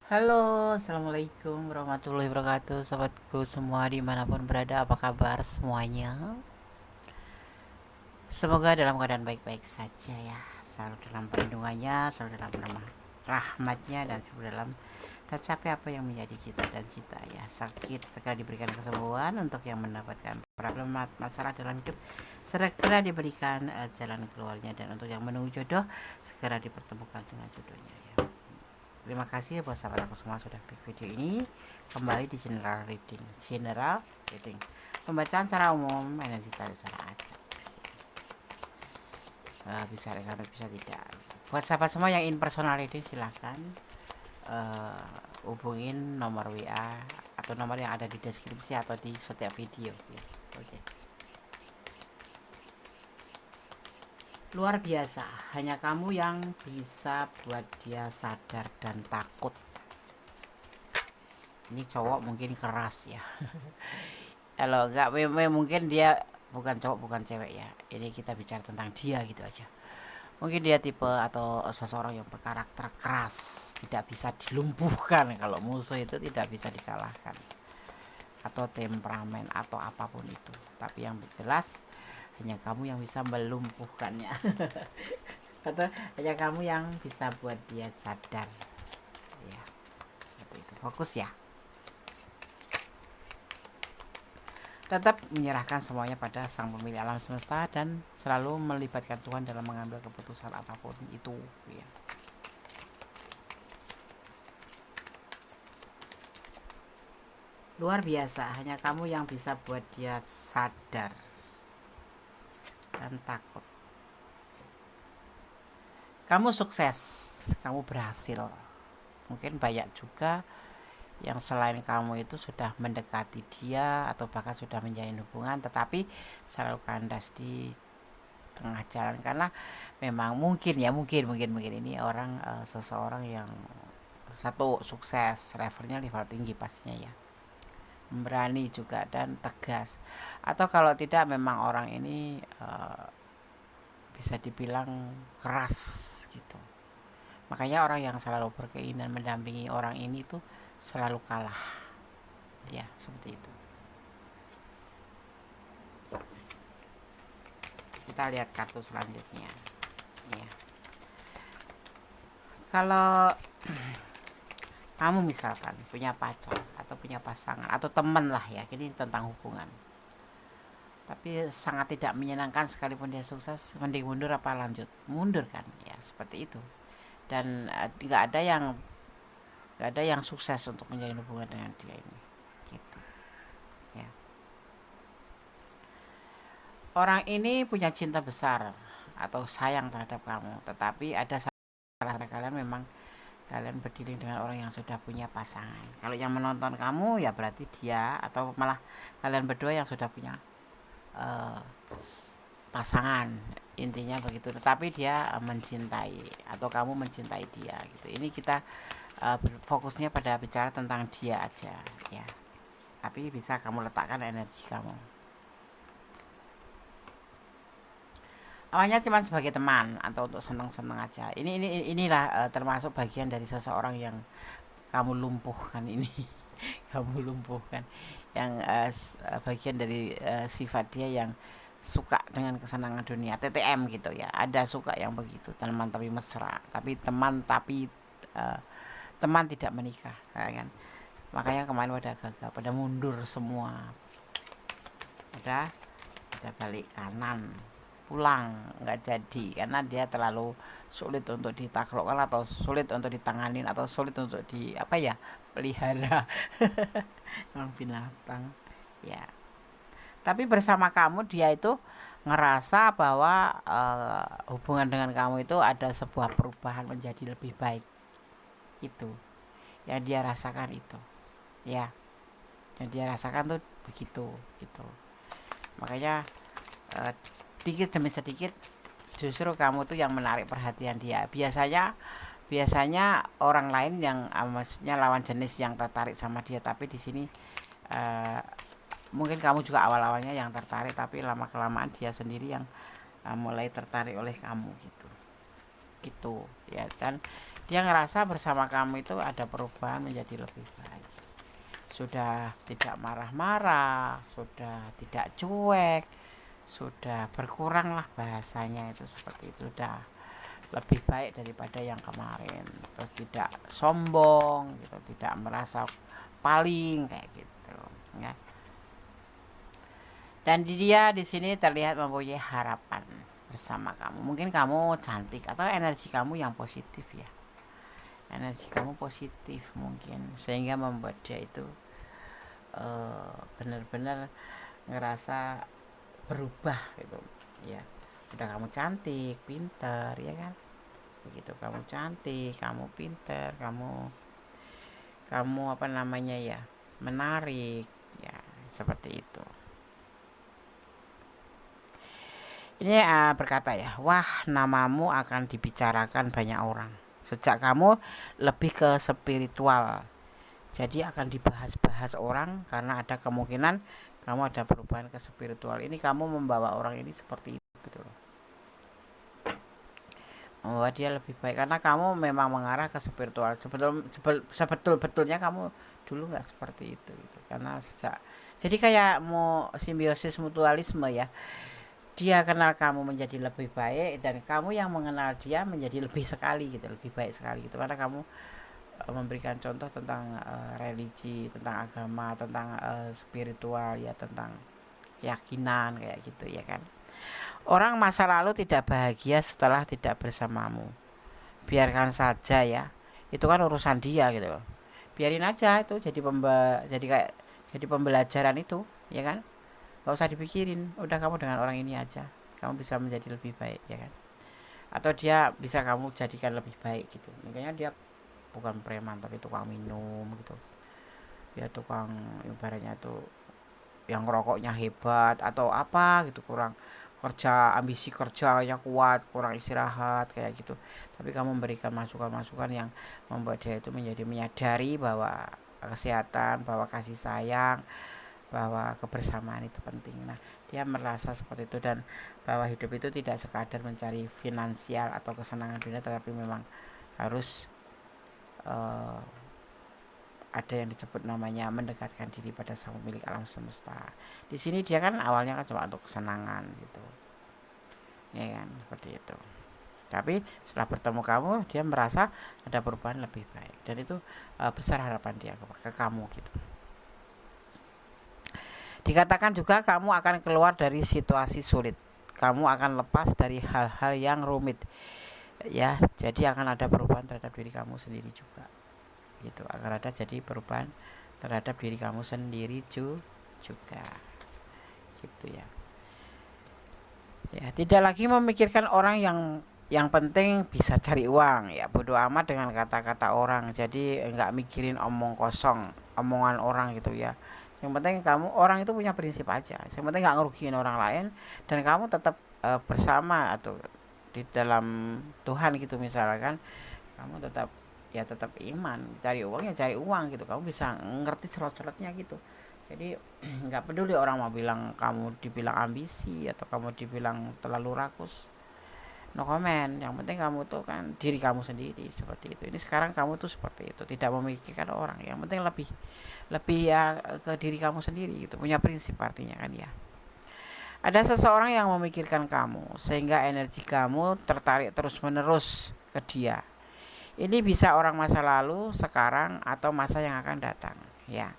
Halo, assalamualaikum warahmatullahi wabarakatuh, sobatku semua dimanapun berada, apa kabar semuanya? Semoga dalam keadaan baik-baik saja ya, selalu dalam perlindungannya, selalu dalam rahmatnya, dan selalu dalam tercapai apa yang menjadi cita dan cita ya. Sakit segera diberikan kesembuhan, untuk yang mendapatkan problem masalah dalam hidup segera diberikan jalan keluarnya, dan untuk yang menunggu jodoh segera dipertemukan dengan jodohnya ya. Terima kasih buat sahabat aku semua sudah klik video ini. Kembali di general reading. General reading. Pembacaan secara umum, energi tarik secara acak. Bisa rekan bisa tidak. Buat sahabat semua yang in personal reading silahkan hubungin nomor WA atau nomor yang ada di deskripsi atau di setiap video ya. Oke. Luar biasa, hanya kamu yang bisa buat dia sadar dan takut. Ini cowok mungkin keras ya. Kalau enggak mungkin dia bukan cowok bukan cewek ya, ini kita bicara tentang dia gitu aja. Mungkin dia tipe atau seseorang yang berkarakter keras, tidak bisa dilumpuhkan. Kalau musuh itu tidak bisa dikalahkan, atau temperamen atau apapun itu. Tapi yang jelas hanya kamu yang bisa melumpuhkannya. Atau hanya kamu yang bisa buat dia sadar ya, seperti itu. Fokus ya, tetap menyerahkan semuanya pada Sang Pemilik alam semesta dan selalu melibatkan Tuhan dalam mengambil keputusan apapun itu ya. Luar biasa, hanya kamu yang bisa buat dia sadar dan takut. Kamu sukses, kamu berhasil. Mungkin banyak juga yang selain kamu itu sudah mendekati dia atau bahkan sudah menjalin hubungan, tetapi selalu kandas di tengah jalan karena memang mungkin ini orang seseorang yang satu sukses, level tinggi pastinya ya, berani juga dan tegas, atau kalau tidak memang orang ini bisa dibilang keras gitu. Makanya orang yang selalu berkeinginan mendampingi orang ini tuh selalu kalah ya, seperti itu. Kita lihat kartu selanjutnya ya. Kalau kamu misalkan punya pacar atau punya pasangan atau teman lah ya, ini tentang hubungan, tapi sangat tidak menyenangkan sekalipun dia sukses, mending mundur apa lanjut, mundur kan ya, seperti itu. Dan nggak ada yang sukses untuk menjalin hubungan dengan dia ini gitu ya. Orang ini punya cinta besar atau sayang terhadap kamu, tetapi ada salah kalian memang kalian berdiri dengan orang yang sudah punya pasangan. Kalau yang menonton kamu ya berarti dia, atau malah kalian berdua yang sudah punya uh, pasangan, intinya begitu. Tetapi dia mencintai atau kamu mencintai dia gitu. Ini kita fokusnya pada bicara tentang dia aja ya. Tapi bisa kamu letakkan energi kamu. Awalnya cuma sebagai teman atau untuk seneng-seneng aja. Inilah termasuk bagian dari seseorang yang kamu lumpuhkan ini. Kamu lumpuhkan yang bagian dari sifat dia yang suka dengan kesenangan dunia, TTM gitu ya. Ada suka yang begitu, teman tapi mesra, tapi uh, teman tidak menikah ya kan. Makanya kemarin pada gagal, pada mundur semua, pada balik kanan, pulang nggak jadi karena dia terlalu sulit untuk ditaklukkan atau sulit untuk ditanganin atau sulit untuk di apa ya, pelihara. Emang binatang ya. Tapi bersama kamu dia itu ngerasa bahwa hubungan dengan kamu itu ada sebuah perubahan menjadi lebih baik. Itu yang dia rasakan itu ya, yang dia rasakan tuh begitu gitu. Makanya sedikit demi sedikit justru kamu tuh yang menarik perhatian dia. Biasanya orang lain yang maksudnya lawan jenis yang tertarik sama dia, tapi di sini mungkin kamu juga awal-awalnya yang tertarik, tapi lama kelamaan dia sendiri yang mulai tertarik oleh kamu gitu ya. Dan Dia ngerasa bersama kamu itu ada perubahan menjadi lebih baik. Sudah tidak marah-marah, sudah tidak cuek, sudah berkurang lah bahasanya itu seperti itu, sudah lebih baik daripada yang kemarin. Terus tidak sombong gitu, tidak merasa paling kayak gitu ya. Dan dia di sini terlihat mempunyai harapan bersama kamu. Mungkin kamu cantik atau energi kamu yang positif ya. Energi kamu positif mungkin sehingga membuat dia itu benar-benar ngerasa berubah gitu ya. Udah kamu cantik, pinter ya kan. Begitu kamu cantik, kamu pinter, kamu apa namanya ya, menarik ya, seperti itu. Ini berkata ya, wah namamu akan dibicarakan banyak orang. Sejak kamu lebih ke spiritual, jadi akan dibahas-bahas orang karena ada kemungkinan kamu ada perubahan ke spiritual. Ini kamu membawa orang ini seperti itu gitu loh. Membawa dia lebih baik karena kamu memang mengarah ke spiritual. Sebetul-betulnya kamu dulu nggak seperti itu gitu. Karena jadi kayak mau simbiosis mutualisme ya. Dia kenal kamu menjadi lebih baik dan kamu yang mengenal dia menjadi lebih sekali gitu, lebih baik sekali gitu, karena kamu memberikan contoh tentang religi, tentang agama, tentang spiritual ya, tentang keyakinan kayak gitu ya kan. Orang masa lalu tidak bahagia setelah tidak bersamamu, biarkan saja ya, itu kan urusan dia gitu loh, biarin aja itu jadi pembelajaran itu ya kan. Gak usah dipikirin, udah kamu dengan orang ini aja, kamu bisa menjadi lebih baik ya kan, atau dia bisa kamu jadikan lebih baik gitu. Makanya dia bukan preman tapi tukang minum gitu, dia tukang ibaratnya tuh yang rokoknya hebat atau apa gitu, kurang kerja, ambisi kerjanya kuat, kurang istirahat kayak gitu, tapi kamu memberikan masukan-masukan yang membuat dia itu menjadi menyadari bahwa kesehatan, bahwa kasih sayang, bahwa kebersamaan itu penting. Nah, dia merasa seperti itu, dan bahwa hidup itu tidak sekadar mencari finansial atau kesenangan dunia, tetapi memang harus ada yang disebut namanya mendekatkan diri pada sang pemilik alam semesta. Di sini dia kan awalnya kan cuma untuk kesenangan gitu, ya kan, seperti itu. Tapi setelah bertemu kamu, dia merasa ada perubahan lebih baik, dan itu besar harapan dia ke kamu gitu. Dikatakan juga kamu akan keluar dari situasi sulit. Kamu akan lepas dari hal-hal yang rumit. Ya, jadi akan ada perubahan terhadap diri kamu sendiri juga. Gitu, akan ada jadi perubahan terhadap diri kamu sendiri juga. Gitu ya. Ya, tidak lagi memikirkan orang yang penting bisa cari uang, ya bodo amat dengan kata-kata orang. Jadi enggak mikirin omong kosong, omongan orang gitu ya. Yang penting kamu, orang itu punya prinsip aja. Yang penting nggak ngerugiin orang lain, dan kamu tetap bersama atau di dalam Tuhan gitu misalkan. Kamu tetap iman, cari uang ya cari uang gitu. Kamu bisa ngerti cerot-cerotnya gitu. Jadi nggak peduli orang mau bilang kamu dibilang ambisi atau kamu dibilang terlalu rakus, no comment. Yang penting kamu tuh kan diri kamu sendiri seperti itu. Ini sekarang kamu tuh seperti itu, tidak memikirkan orang. Yang penting lebih ya ke diri kamu sendiri gitu, punya prinsip artinya kan ya. Ada seseorang yang memikirkan kamu sehingga energi kamu tertarik terus menerus ke dia. Ini bisa orang masa lalu, sekarang, atau masa yang akan datang ya.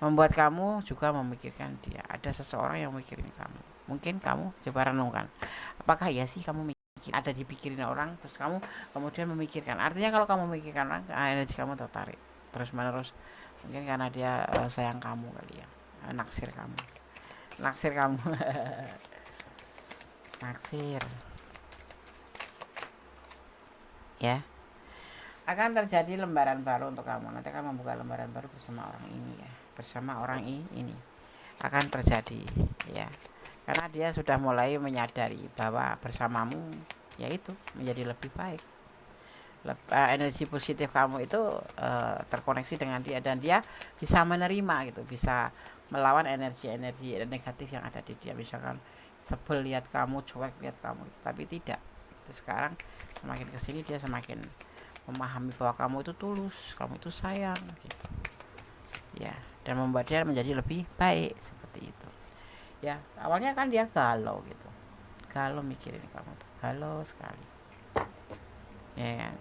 Membuat kamu juga memikirkan dia. Ada seseorang yang mikirin kamu. Mungkin kamu coba renungkan, apakah ya sih kamu ada dipikirin orang terus kamu kemudian memikirkan. Artinya kalau kamu memikirkan orang, energi kamu tertarik terus menerus. Mungkin karena dia sayang kamu kali ya, naksir kamu naksir ya. Akan terjadi lembaran baru untuk kamu. Nanti akan membuka lembaran baru bersama orang ini ya, bersama orang ini akan terjadi ya, karena dia sudah mulai menyadari bahwa bersamamu yaitu menjadi lebih baik. Energi positif kamu itu terkoneksi dengan dia, dan dia bisa menerima gitu, bisa melawan energi-energi negatif yang ada di dia. Misalkan sebel lihat kamu, cuek lihat kamu, tapi tidak. Itu sekarang semakin kesini dia semakin memahami bahwa kamu itu tulus, kamu itu sayang gitu ya, dan membuat dia menjadi lebih baik seperti itu ya. Awalnya kan dia galau gitu, galau mikirin kamu tuh, galau sekali ya kan.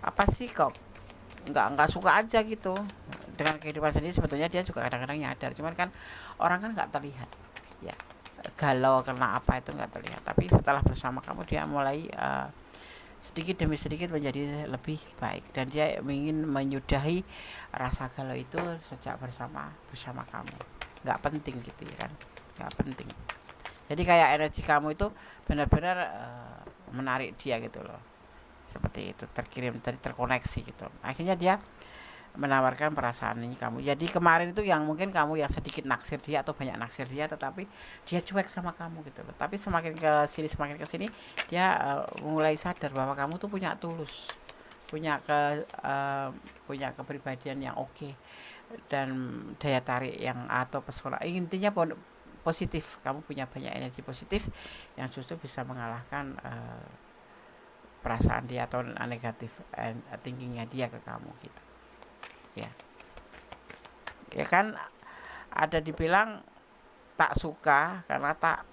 Apa sih kok nggak suka aja gitu dengan kehidupan sendiri. Sebetulnya dia juga kadang-kadang nyadar, cuman kan orang kan nggak terlihat ya, galau karena apa itu nggak terlihat, tapi setelah bersama kamu dia mulai sedikit demi sedikit menjadi lebih baik, dan dia ingin menyudahi rasa galau itu sejak bersama kamu. Nggak penting gitu ya kan, nggak penting. Jadi kayak energi kamu itu benar-benar menarik dia gitu loh, seperti itu, terkoneksi gitu. Akhirnya dia menawarkan perasaan ini kamu. Jadi kemarin itu yang mungkin kamu yang sedikit naksir dia atau banyak naksir dia, tetapi dia cuek sama kamu gitu loh. Tapi semakin ke sini dia mulai sadar bahwa kamu tuh punya tulus, punya punya kepribadian yang oke, dan daya tarik yang atau pesona, intinya positif. Kamu punya banyak energi positif yang justru bisa mengalahkan perasaan dia atau negatif thinkingnya dia ke kamu gitu ya. Ya kan ada dibilang tak suka karena tak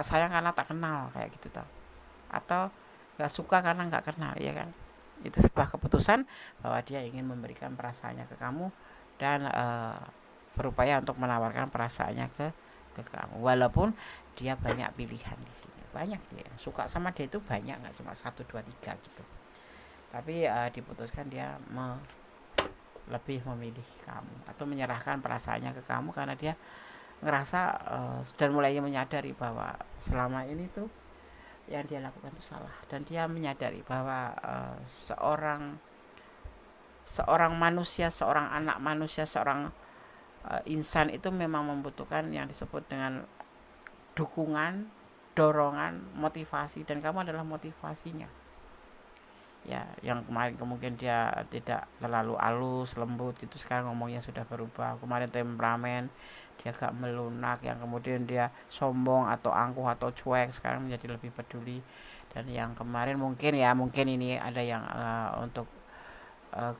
sayang karena tak kenal, kayak gitu tau, atau nggak suka karena nggak kenal ya kan. Itu sebuah keputusan bahwa dia ingin memberikan perasaannya ke kamu, dan berupaya untuk menawarkan perasaannya ke kamu, walaupun dia banyak pilihan di sini, banyak dia suka sama dia itu banyak, nggak cuma 1 2 3 gitu. Tapi diputuskan dia lebih memilih kamu atau menyerahkan perasaannya ke kamu karena dia ngerasa dan mulai menyadari bahwa selama ini tuh yang dia lakukan itu salah, dan dia menyadari bahwa seorang manusia, seorang anak manusia, seorang insan itu memang membutuhkan yang disebut dengan dukungan, dorongan, motivasi, dan kamu adalah motivasinya ya. Yang kemarin kemungkinan dia tidak terlalu halus lembut itu, sekarang ngomongnya sudah berubah. Kemarin temperamen, dia agak melunak, yang kemudian dia sombong atau angkuh atau cuek, sekarang menjadi lebih peduli. Dan yang kemarin mungkin ini ada yang untuk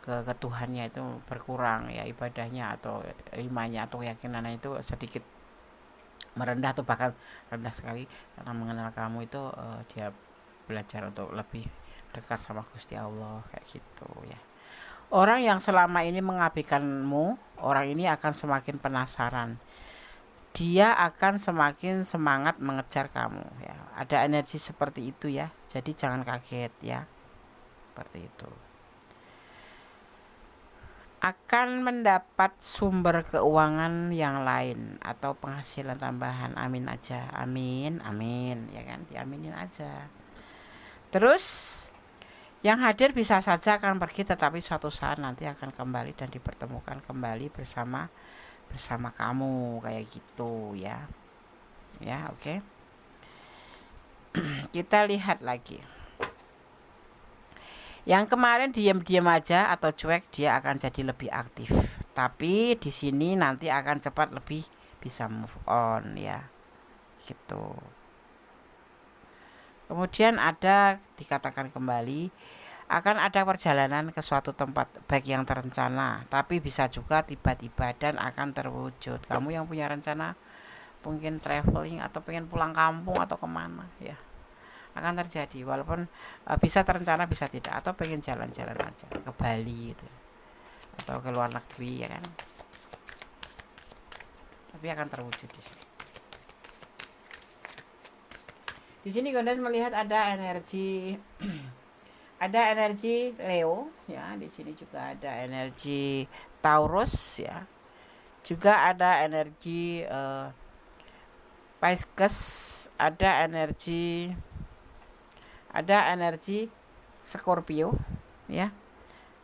ke Tuhannya itu berkurang ya, ibadahnya atau imannya atau keyakinannya itu sedikit merendah atau bahkan rendah sekali, karena mengenal kamu itu dia belajar untuk lebih dekat sama Gusti Allah kayak gitu ya. Orang yang selama ini mengabaikanmu, orang ini akan semakin penasaran. Dia akan semakin semangat mengejar kamu ya. Ada energi seperti itu ya. Jadi jangan kaget ya. Seperti itu. Akan mendapat sumber keuangan yang lain atau penghasilan tambahan. Amin aja. Amin, amin ya kan. Diaminin aja. Terus yang hadir bisa saja akan pergi, tetapi suatu saat nanti akan kembali dan dipertemukan kembali bersama kamu kayak gitu ya. Ya, oke. Kita lihat lagi. Yang kemarin diam-diam aja atau cuek, dia akan jadi lebih aktif. Tapi di sini nanti akan cepat lebih bisa move on ya. Gitu. Kemudian ada dikatakan kembali, akan ada perjalanan ke suatu tempat, baik yang terencana, tapi bisa juga tiba-tiba dan akan terwujud. Kamu yang punya rencana mungkin traveling atau pengen pulang kampung atau kemana ya, akan terjadi, walaupun bisa terencana bisa tidak, atau pengen jalan-jalan aja ke Bali gitu atau ke luar negeri ya kan, tapi akan terwujud di sini. Di sini Gondes melihat ada energi ada energi Leo ya, di sini juga ada energi Taurus ya, juga ada energi Pisces, ada energi Scorpio ya,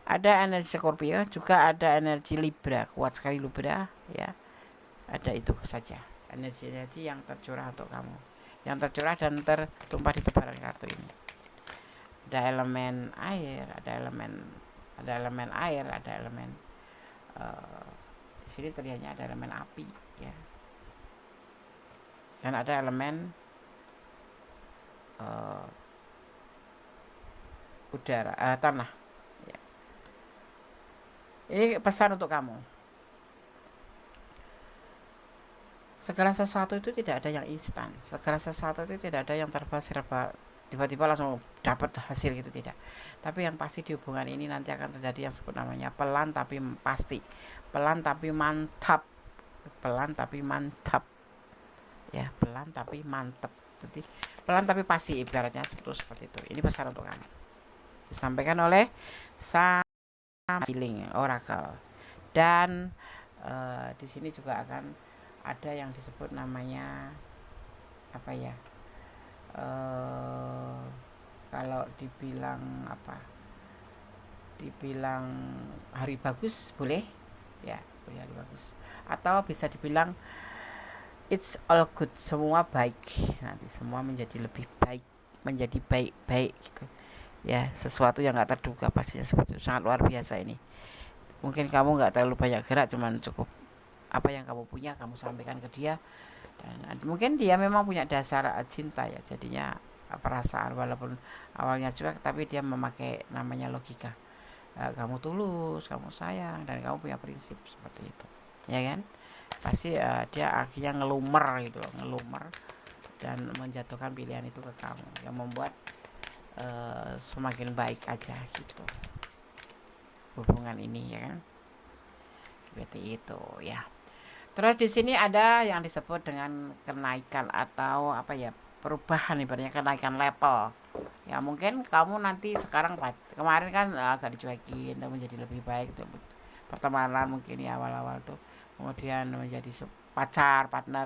ada energi Scorpio, juga ada energi Libra, kuat sekali Libra ya. Ada itu saja energi yang tercurah untuk kamu, yang tercurah dan tertumpah di tebaran kartu ini. Ada elemen air, ada elemen air, ada elemen di sini terlihatnya ada elemen api ya, dan ada elemen udara, tanah Ini pesan untuk kamu. Segala sesuatu itu tidak ada yang instan. Segala sesuatu itu tidak ada yang serba tiba-tiba langsung dapat hasil gitu, tidak. Tapi yang pasti di hubungan ini nanti akan terjadi yang sebut namanya pelan tapi pasti. Pelan tapi mantap. Pelan tapi mantap. Ya, pelan tapi mantap. Jadi pelan tapi pasti, ibaratnya seperti itu. Ini pesan untuk kamu. Disampaikan oleh Sam Healing Oracle. Dan di sini juga akan ada yang disebut namanya apa ya? Kalau dibilang apa? Dibilang hari bagus boleh, ya, boleh hari bagus. Atau bisa dibilang it's all good, semua baik. Nanti semua menjadi lebih baik, menjadi baik-baik gitu. Ya, sesuatu yang nggak terduga pastinya seperti itu, sangat luar biasa ini. Mungkin kamu nggak terlalu banyak gerak, cuman cukup apa yang kamu punya kamu sampaikan ke dia. Dan mungkin dia memang punya dasar cinta ya, jadinya perasaan walaupun awalnya cuek, tapi dia memakai namanya logika. Kamu tulus, kamu sayang, dan kamu punya prinsip seperti itu, ya kan? Pasti dia akhirnya ngelumer gitu loh, ngelumer dan menjatuhkan pilihan itu ke kamu, yang membuat semakin baik aja gitu hubungan ini, ya kan? Seperti itu ya. Terus di sini ada yang disebut dengan kenaikan atau apa ya, perubahan, ibaratnya kenaikan level. Ya mungkin kamu nanti sekarang kemarin kan agak dicuekin, tapi menjadi lebih baik tuh pertemanan mungkin ya awal-awal tuh, kemudian menjadi pacar, partner,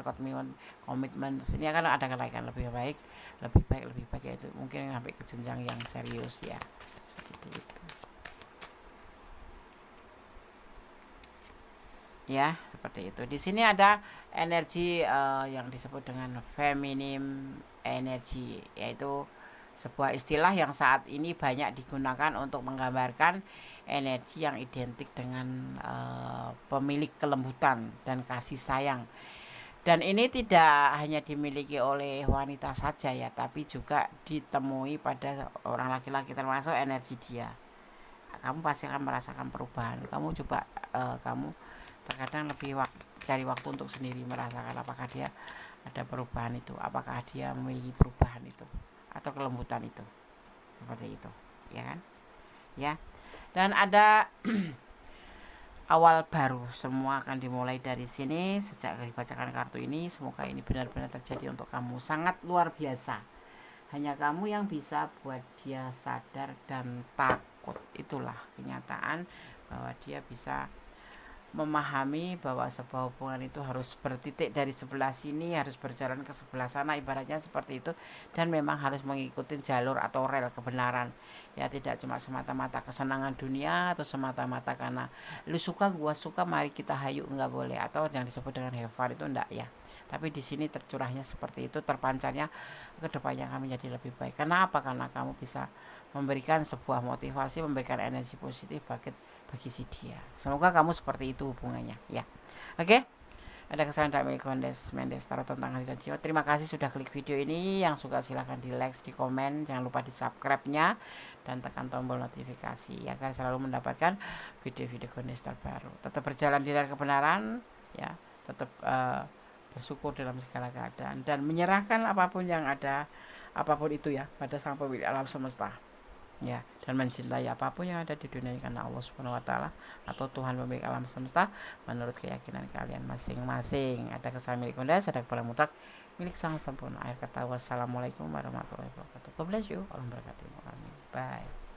komitmen. Terus ini akan ada kenaikan lebih baik, lebih baik, lebih baik, yaitu mungkin sampai ke jenjang yang serius ya, seperti itu. Ya, seperti itu. Di sini ada energi yang disebut dengan feminim energy, yaitu sebuah istilah yang saat ini banyak digunakan untuk menggambarkan energi yang identik dengan pemilik kelembutan dan kasih sayang. Dan ini tidak hanya dimiliki oleh wanita saja ya, tapi juga ditemui pada orang laki-laki, termasuk energi dia. Kamu pasti akan merasakan perubahan. Kamu coba kamu terkadang cari waktu untuk sendiri merasakan apakah dia ada perubahan itu, apakah dia memiliki perubahan itu atau kelembutan itu, seperti itu, ya kan? Ya. Dan ada awal baru, semua akan dimulai dari sini sejak dibacakan kartu ini. Semoga ini benar-benar terjadi untuk kamu, sangat luar biasa. Hanya kamu yang bisa buat dia sadar dan takut. Itulah kenyataan bahwa dia bisa memahami bahwa sebuah hubungan itu harus bertitik dari sebelah sini, harus berjalan ke sebelah sana, ibaratnya seperti itu. Dan memang harus mengikuti jalur atau rel kebenaran, ya, tidak cuma semata-mata kesenangan dunia atau semata-mata karena lu suka gua suka mari kita hayu, nggak boleh. Atau yang disebut dengan have fun itu enggak ya. Tapi di sini tercurahnya seperti itu, terpancarnya kedepannya kami jadi lebih baik. Karena apa? Karena kamu bisa memberikan sebuah motivasi, memberikan energi positif bagi si dia. Semoga kamu seperti itu hubungannya ya. Oke. Ada kesalahan dari Mendes Tarot tentang hati dan jiwa. Terima kasih sudah klik video ini. Yang suka silahkan di like, di komen, jangan lupa di subscribe-nya dan tekan tombol notifikasi agar selalu mendapatkan video-video Gondes terbaru. Tetap berjalan di jalan kebenaran ya, tetap bersyukur dalam segala keadaan dan menyerahkan apapun yang ada, apapun itu ya, pada Sang Pemilik alam semesta. Ya, dan mencintai apapun yang ada di dunia ini karena Allah Subhanahu wa taala atau Tuhan pemilik alam semesta menurut keyakinan kalian masing-masing. Ada kesalahan milik Gondes, ada kepala mutlak milik Sang Sempurna. Akhir kata wassalamualaikum warahmatullahi wabarakatuh. God bless you. Allah memberkati. Bye.